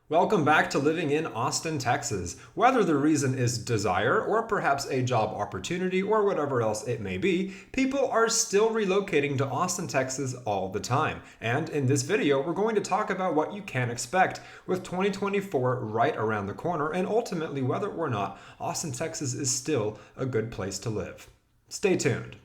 Welcome back to living in Austin, Texas. Whether the reason is desire or perhaps a job opportunity or whatever else it may be, people are still relocating to Austin, Texas all the time. And in this video, we're going to talk about what you can expect with 2024 right around the corner and ultimately whether or not Austin, Texas is still a good place to live. Stay tuned.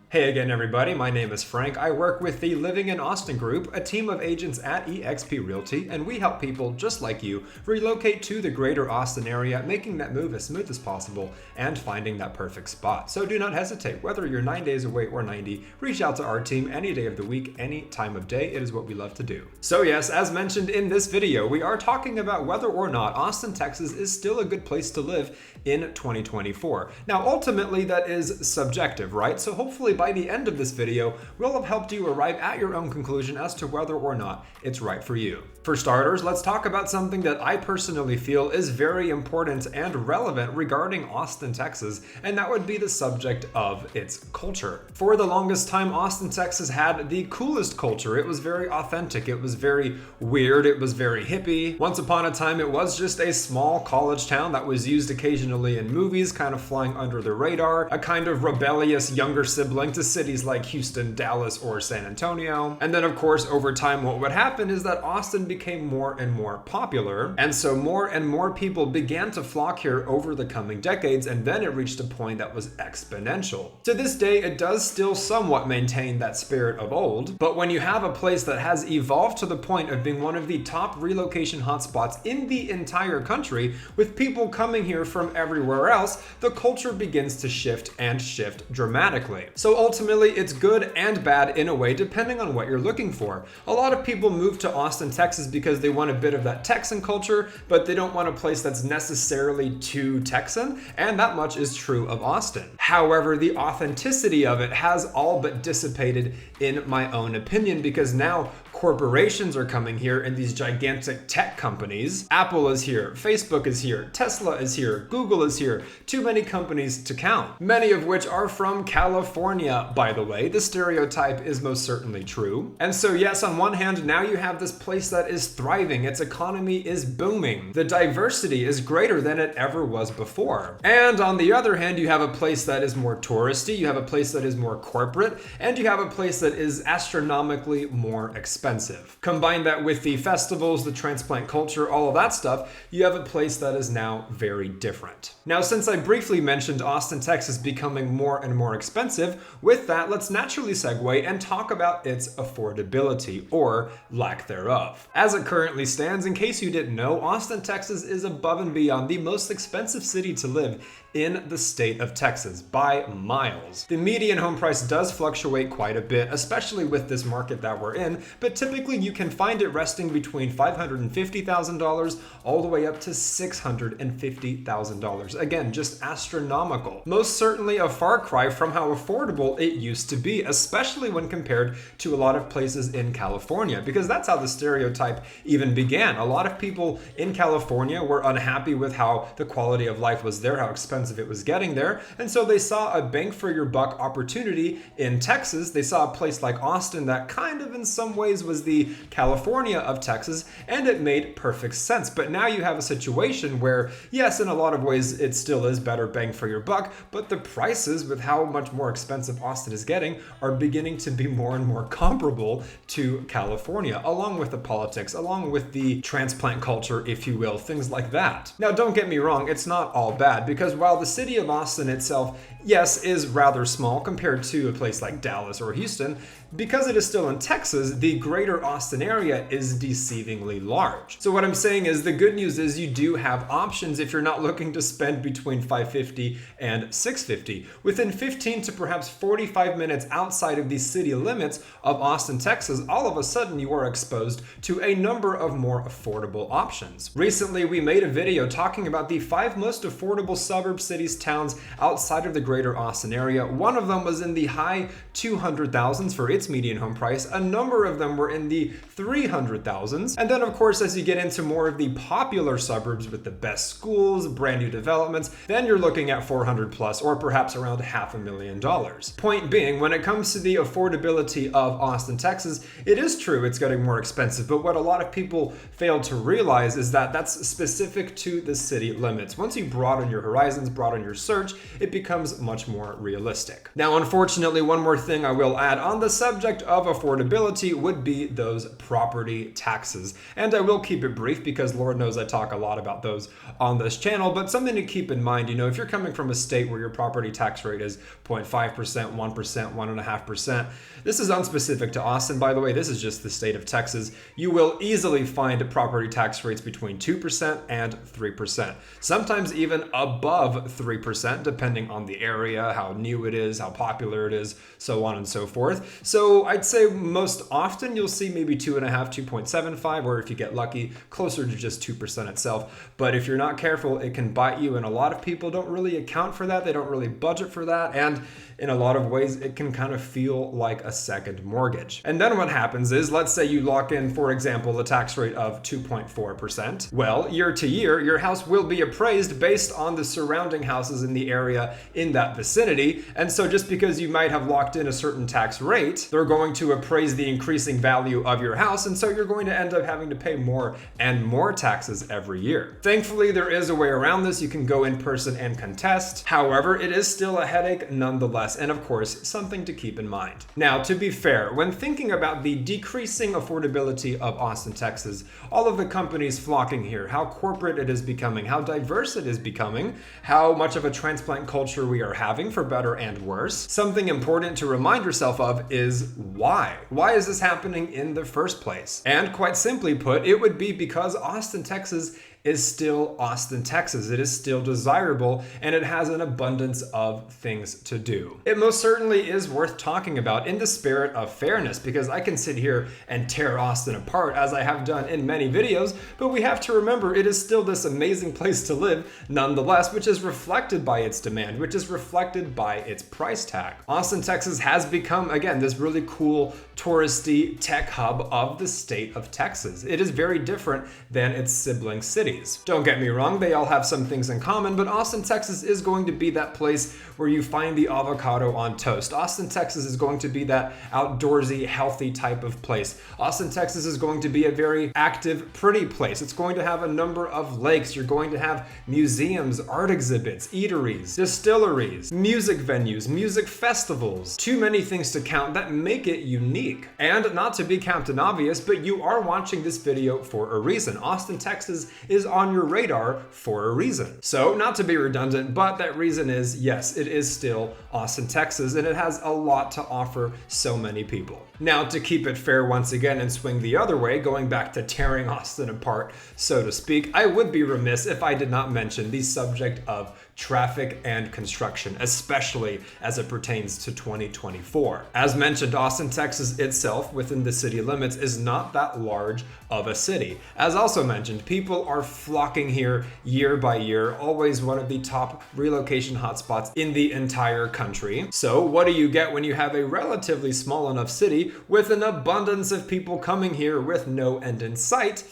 Hey again, everybody. My name is Frank. I work with the Living in Austin group, a team of agents at eXp Realty, and we help people just like you relocate to the greater Austin area, making that move as smooth as possible and finding that perfect spot. So do not hesitate. Whether you're 9 days away or 90, reach out to our team any day of the week, any time of day. It is what we love to do. So yes, as mentioned in this video, we are talking about whether or not Austin, Texas is still a good place to live in 2024. Now, ultimately, that is subjective, right? So hopefully by the end of this video, we'll have helped you arrive at your own conclusion as to whether or not it's right for you. For starters, let's talk about something that I personally feel is very important and relevant regarding Austin, Texas, and that would be the subject of its culture. For the longest time, Austin, Texas had the coolest culture. It was very authentic. It was very weird. It was very hippie. Once upon a time, it was just a small college town that was used occasionally in movies, kind of flying under the radar, a kind of rebellious younger sibling to cities like Houston, Dallas, or San Antonio. And then, of course, over time, what would happen is that Austin became more and more popular, and so more and more people began to flock here over the coming decades, and then it reached a point that was exponential. To this day, it does still somewhat maintain that spirit of old, but when you have a place that has evolved to the point of being one of the top relocation hotspots in the entire country, with people coming here from everywhere else, the culture begins to shift and shift dramatically. So ultimately, it's good and bad in a way, depending on what you're looking for. A lot of people move to Austin, Texas because they want a bit of that Texan culture, but they don't want a place that's necessarily too Texan, and that much is true of Austin. However, the authenticity of it has all but dissipated in my own opinion, because now corporations are coming here and these gigantic tech companies. Apple is here, Facebook is here, Tesla is here, Google is here, too many companies to count. Many of which are from California, by the way. The stereotype is most certainly true. And so yes, on one hand, now you have this place that is thriving, its economy is booming, the diversity is greater than it ever was before. And on the other hand, you have a place that is more touristy, you have a place that is more corporate, and you have a place that is astronomically more expensive. Combine that with the festivals, the transplant culture, all of that stuff, you have a place that is now very different. Now, since I briefly mentioned Austin, Texas becoming more and more expensive, with that, let's naturally segue and talk about its affordability, or lack thereof. As it currently stands, in case you didn't know, Austin, Texas is above and beyond the most expensive city to live in the state of Texas by miles. The median home price does fluctuate quite a bit, especially with this market that we're in, but typically you can find it resting between $550,000 all the way up to $650,000. Again, just astronomical. Most certainly a far cry from how affordable it used to be, especially when compared to a lot of places in California, because that's how the stereotype even began. A lot of people in California were unhappy with how the quality of life was there, how expensive it was getting there, and so they saw a bang for your buck opportunity in Texas. They saw a place like Austin that kind of in some ways was the California of Texas, and it made perfect sense. But now you have a situation where, yes, in a lot of ways it still is better bang for your buck, but the prices with how much more expensive Austin is getting are beginning to be more and more comparable to California, along with the politics, along with the transplant culture, if you will, things like that. Now, don't get me wrong, it's not all bad, because while the city of Austin itself, yes, is rather small compared to a place like Dallas or Houston, because it is still in Texas, the greater Austin area is deceivingly large. So what I'm saying is the good news is you do have options if you're not looking to spend between $550 and $650. Within 15 to perhaps 45 minutes outside of the city limits of Austin, Texas, all of a sudden you are exposed to a number of more affordable options. Recently, we made a video talking about the 5 most affordable suburbs, cities, towns outside of the greater Austin area. One of them was in the high 200,000s for its its median home price. A number of them were in the 300,000s. And then of course, as you get into more of the popular suburbs with the best schools, brand new developments, then you're looking at 400 plus, or perhaps around $500,000. Point being, when it comes to the affordability of Austin, Texas, it is true it's getting more expensive, but what a lot of people fail to realize is that that's specific to the city limits. Once you broaden your horizons, broaden your search, it becomes much more realistic. Now, unfortunately, one more thing I will add on the subject of affordability would be those property taxes. And I will keep it brief because Lord knows I talk a lot about those on this channel, but something to keep in mind, if you're coming from a state where your property tax rate is 0.5%, 1%, 1.5%, this is unspecific to Austin, by the way, this is just the state of Texas, you will easily find property tax rates between 2% and 3%. Sometimes even above 3%, depending on the area, how new it is, how popular it is, so on and so forth. So I'd say most often you'll see maybe 2.5, 2.75, or if you get lucky, closer to just 2% itself. But if you're not careful, it can bite you, and a lot of people don't really account for that. They don't really budget for that. And in a lot of ways, it can kind of feel like a second mortgage. And then what happens is, let's say you lock in, for example, a tax rate of 2.4%. Well, year to year, your house will be appraised based on the surrounding houses in the area in that vicinity. And so just because you might have locked in a certain tax rate, they're going to appraise the increasing value of your house. And so you're going to end up having to pay more and more taxes every year. Thankfully, there is a way around this. You can go in person and contest. However, it is still a headache nonetheless. And of course, something to keep in mind. Now, to be fair, when thinking about the decreasing affordability of Austin, Texas, all of the companies flocking here, how corporate it is becoming, how diverse it is becoming, how much of a transplant culture we are having, for better and worse, something important to remind yourself of is why. Why is this happening in the first place? And quite simply put, it would be because Austin, Texas is still Austin, Texas. It is still desirable, and it has an abundance of things to do. It most certainly is worth talking about in the spirit of fairness, because I can sit here and tear Austin apart as I have done in many videos, but we have to remember it is still this amazing place to live nonetheless, which is reflected by its demand, which is reflected by its price tag. Austin, Texas has become, again, this really cool touristy tech hub of the state of Texas. It is very different than its sibling cities. Don't get me wrong, they all have some things in common, but Austin, Texas is going to be that place where you find the avocado on toast. Austin, Texas is going to be that outdoorsy, healthy type of place. Austin, Texas is going to be a very active, pretty place. It's going to have a number of lakes. You're going to have museums, art exhibits, eateries, distilleries, music venues, music festivals. Too many things to count that make it unique. And not to be Captain Obvious, but you are watching this video for a reason. Austin, Texas is on your radar for a reason. So, not to be redundant, but that reason is, yes, it is still Austin, Texas, and it has a lot to offer so many people. Now, to keep it fair once again and swing the other way, going back to tearing Austin apart, so to speak, I would be remiss if I did not mention the subject of traffic and construction, especially as it pertains to 2024. As mentioned, Austin, Texas itself, within the city limits, is not that large of a city. As also mentioned, people are flocking here year by year, always one of the top relocation hotspots in the entire country. So what do you get when you have a relatively small enough city with an abundance of people coming here with no end in sight?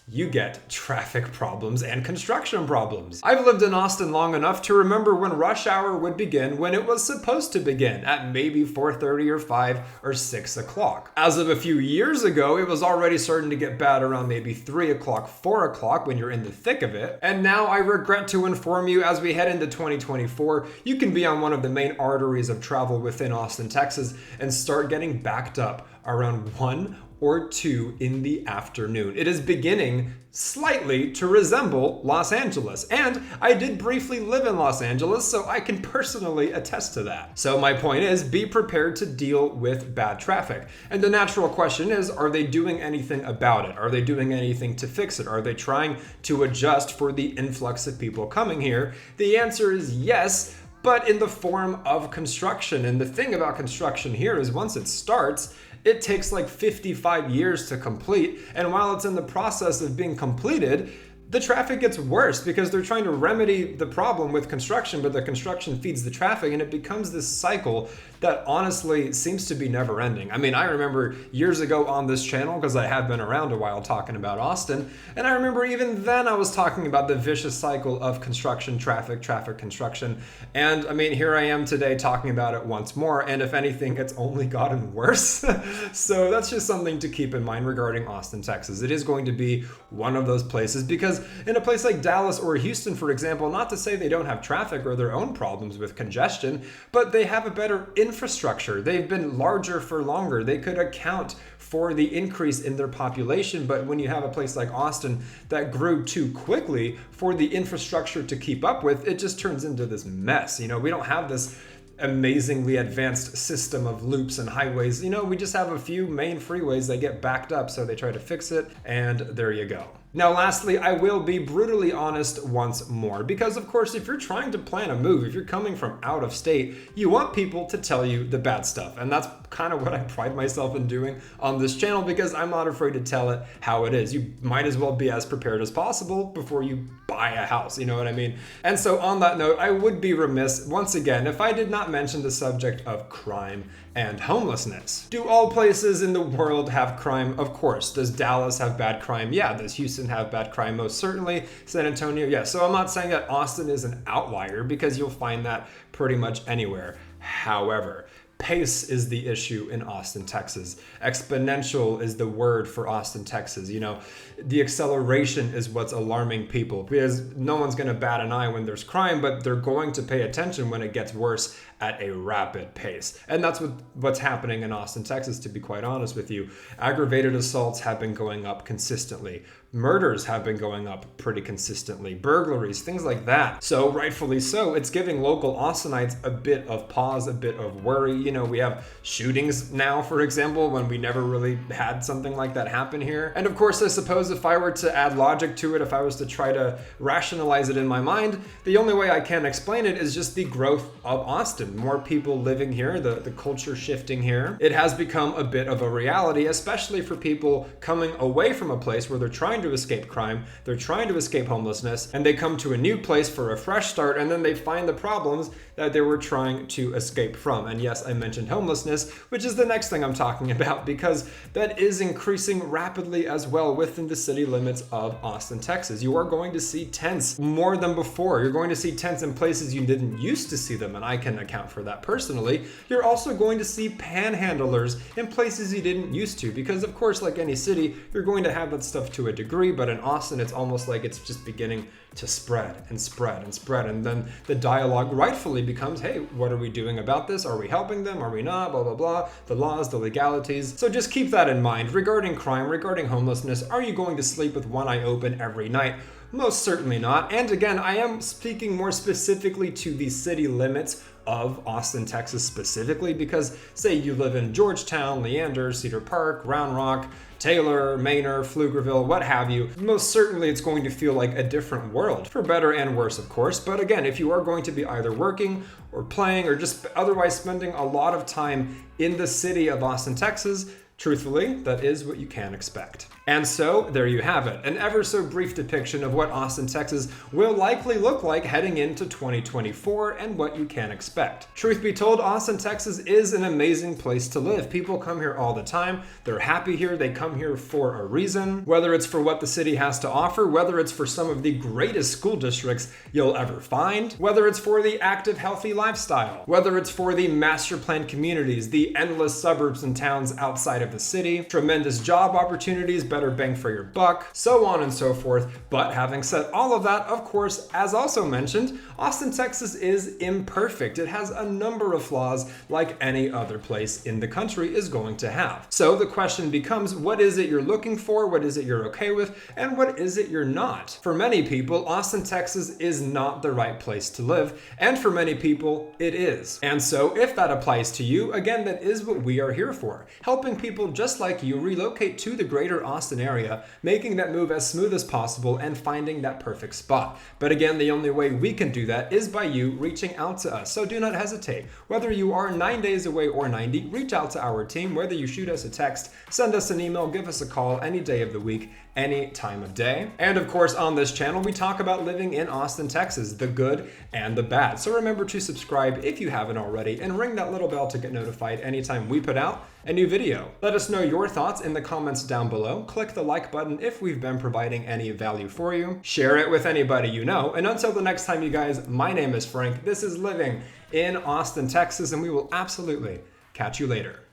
You get traffic problems and construction problems. I've lived in Austin long enough to remember when rush hour would begin when it was supposed to begin, at maybe 4:30 or 5 or 6 o'clock. As of a few years ago, it was already starting to get bad around maybe 3 o'clock, 4 o'clock when you're in the thick of it. And now I regret to inform you, as we head into 2024, you can be on one of the main arteries of travel within Austin, Texas, and start getting backed up around 1 or 2 in the afternoon. It is beginning slightly to resemble Los Angeles. And I did briefly live in Los Angeles, so I can personally attest to that. So my point is, be prepared to deal with bad traffic. And the natural question is, are they doing anything about it? Are they doing anything to fix it? Are they trying to adjust for the influx of people coming here? The answer is yes, but in the form of construction. And the thing about construction here is once it starts, it takes like 55 years to complete. And while it's in the process of being completed, the traffic gets worse because they're trying to remedy the problem with construction, but the construction feeds the traffic, and it becomes this cycle that honestly seems to be never ending. I mean, I remember years ago on this channel, because I have been around a while talking about Austin, and I remember even then I was talking about the vicious cycle of construction, traffic, construction. And I mean, here I am today talking about it once more, and if anything, it's only gotten worse. So that's just something to keep in mind regarding Austin, Texas. It is going to be one of those places, because in a place like Dallas or Houston, for example, not to say they don't have traffic or their own problems with congestion, but they have a better infrastructure. They've been larger for longer. They could account for the increase in their population, but when you have a place like Austin that grew too quickly for the infrastructure to keep up with, it just turns into this mess. You know, we don't have this amazingly advanced system of loops and highways. You know, we just have a few main freeways that get backed up, so they try to fix it, and there you go. Now, lastly, I will be brutally honest once more, because of course, if you're trying to plan a move, if you're coming from out of state, you want people to tell you the bad stuff. And that's kind of what I pride myself in doing on this channel, because I'm not afraid to tell it how it is. You might as well be as prepared as possible before you buy a house, you know what I mean? And so on that note, I would be remiss once again if I did not mention the subject of crime and homelessness. Do all places in the world have crime? Of course. Does Dallas have bad crime? Yeah. Does Houston have bad crime? Most certainly. San Antonio? Yeah. So I'm not saying that Austin is an outlier, because you'll find that pretty much anywhere. However, pace is the issue in Austin, Texas. Exponential is the word for Austin, Texas. You know, the acceleration is what's alarming people, because no one's going to bat an eye when there's crime, but they're going to pay attention when it gets worse at a rapid pace. And that's what's happening in Austin, Texas, to be quite honest with you. Aggravated assaults have been going up consistently. Murders have been going up pretty consistently. Burglaries, things like that. So rightfully so, it's giving local Austinites a bit of pause, a bit of worry. You know, we have shootings now, for example, when we never really had something like that happen here. And of course, I suppose if I were to add logic to it, if I was to try to rationalize it in my mind, the only way I can explain it is just the growth of Austin. More people living here, the culture shifting here. It has become a bit of a reality, especially for people coming away from a place where they're trying to escape crime, they're trying to escape homelessness, and they come to a new place for a fresh start, and then they find the problems that they were trying to escape from. And yes, I mentioned homelessness, which is the next thing I'm talking about, because that is increasing rapidly as well within the city limits of Austin, Texas. You are going to see tents more than before. You're going to see tents in places you didn't used to see them, and I can account for that personally. You're also going to see panhandlers in places you didn't used to, because of course, like any city, you're going to have that stuff to a degree, but in Austin, it's almost like it's just beginning to spread and spread and spread. And then the dialogue rightfully becomes, hey, what are we doing about this? Are we helping them? Are we not? Blah, blah, blah. The laws, the legalities. So just keep that in mind. Regarding crime, regarding homelessness, are you going to sleep with one eye open every night? Most certainly not. And again, I am speaking more specifically to the city limits of Austin, Texas specifically, because say you live in Georgetown, Leander, Cedar Park, Round Rock, Taylor, Manor, Pflugerville, what have you, most certainly it's going to feel like a different world, for better and worse, of course. But again, if you are going to be either working or playing or just otherwise spending a lot of time in the city of Austin, Texas, truthfully, that is what you can expect. And so there you have it, an ever so brief depiction of what Austin, Texas will likely look like heading into 2024 and what you can expect. Truth be told, Austin, Texas is an amazing place to live. People come here all the time. They're happy here. They come here for a reason, whether it's for what the city has to offer, whether it's for some of the greatest school districts you'll ever find, whether it's for the active, healthy lifestyle, whether it's for the master planned communities, the endless suburbs and towns outside of the city, tremendous job opportunities, better bang for your buck, so on and so forth. But having said all of that, of course, as also mentioned, Austin, Texas is imperfect. It has a number of flaws like any other place in the country is going to have. So the question becomes, what is it you're looking for? What is it you're okay with? And what is it you're not? For many people, Austin, Texas is not the right place to live. And for many people, it is. And so if that applies to you, again, that is what we are here for, helping people people just like you relocate to the greater Austin area, making that move as smooth as possible and finding that perfect spot. But again, the only way we can do that is by you reaching out to us. So do not hesitate. Whether you are 9 days away or 90, reach out to our team. Whether you shoot us a text, send us an email, give us a call any day of the week, any time of day. And of course, on this channel, we talk about living in Austin, Texas, the good and the bad. So remember to subscribe if you haven't already and ring that little bell to get notified anytime we put out a new video. Let us know your thoughts in the comments down below. Click the like button if we've been providing any value for you. Share it with anybody you know. And until the next time, you guys, my name is Frank. This is Living in Austin, Texas, and we will absolutely catch you later.